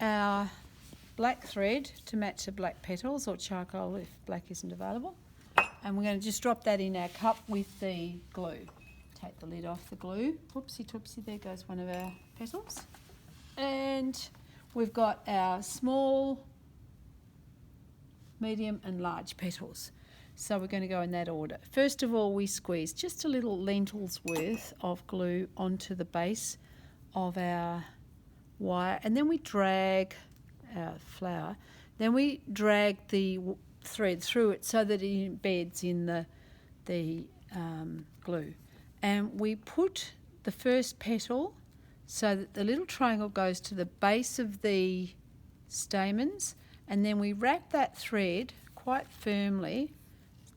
our black thread to match the black petals, or charcoal if black isn't available. And we're going to just drop that in our cup with the glue. Take the lid off the glue. Whoopsie toopsie, there goes one of our petals. And we've got our small, medium and large petals. So we're going to go in that order. First of all, we squeeze just a little lentil's worth of glue onto the base of our wire, and then we drag our flower. Then we drag the thread through it so that it embeds in the glue. And we put the first petal so that the little triangle goes to the base of the stamens, and then we wrap that thread quite firmly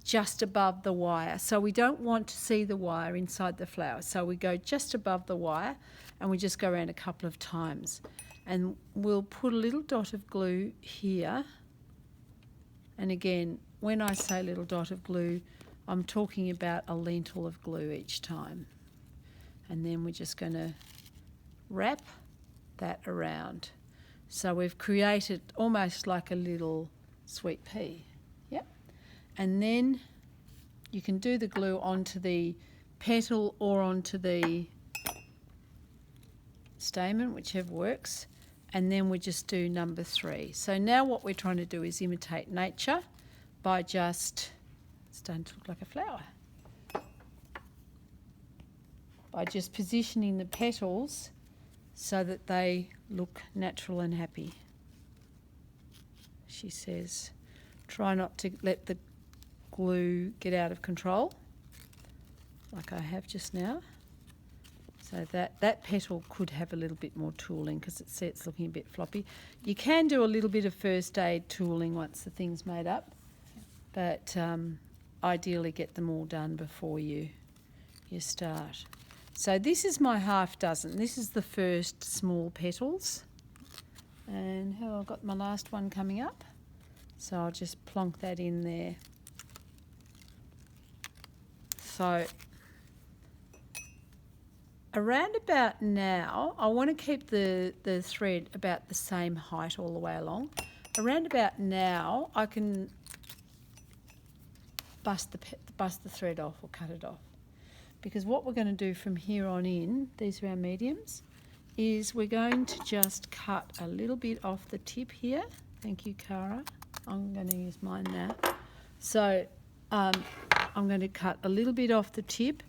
just above the wire. So we don't want to see the wire inside the flower. So we go just above the wire and we just go around a couple of times. And we'll put a little dot of glue here. And again, when I say little dot of glue, I'm talking about a lentil of glue each time. And then we're just going to wrap that around. So we've created almost like a little sweet pea. Yep. And then you can do the glue onto the petal or onto the stamen, whichever works. And then we just do number 3. So now what we're trying to do is imitate nature by just starting to look like a flower. By just positioning the petals so that they look natural and happy. She says, try not to let the glue get out of control, like I have just now. So that petal could have a little bit more tooling because it's looking a bit floppy. You can do a little bit of first aid tooling once the thing's made up, but ideally get them all done before you start. So this is my half dozen. This is the first small petals. And I've got my last one coming up. So I'll just plonk that in there. So around about now, I want to keep the thread about the same height all the way along. Around about now, I can bust the thread off or cut it off. Because what we're going to do from here on in, these are our mediums, is we're going to just cut a little bit off the tip here. Thank you, Cara. I'm going to use mine now. So I'm going to cut a little bit off the tip.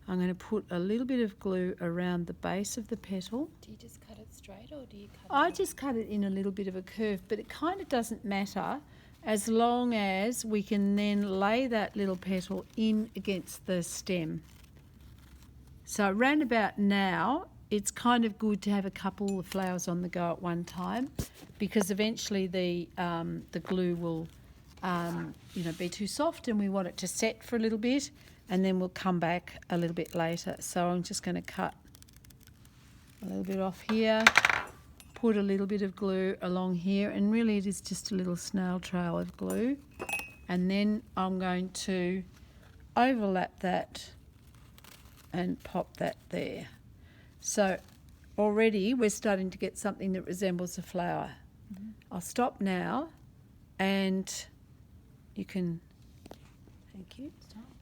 I'm going to put a little bit of glue around the base of the petal. Do you just cut it straight or do you cut it? I just cut it in a little bit of a curve, but it kind of doesn't matter as long as we can then lay that little petal in against the stem. So round about now, it's kind of good to have a couple of flowers on the go at one time, because eventually the glue will be too soft and we want it to set for a little bit, and then we'll come back a little bit later. So I'm just going to cut a little bit off here, put a little bit of glue along here, and really it is just a little snail trail of glue. And then I'm going to overlap that and pop that there. So already we're starting to get something that resembles a flower. Mm-hmm. I'll stop now and you can, thank you.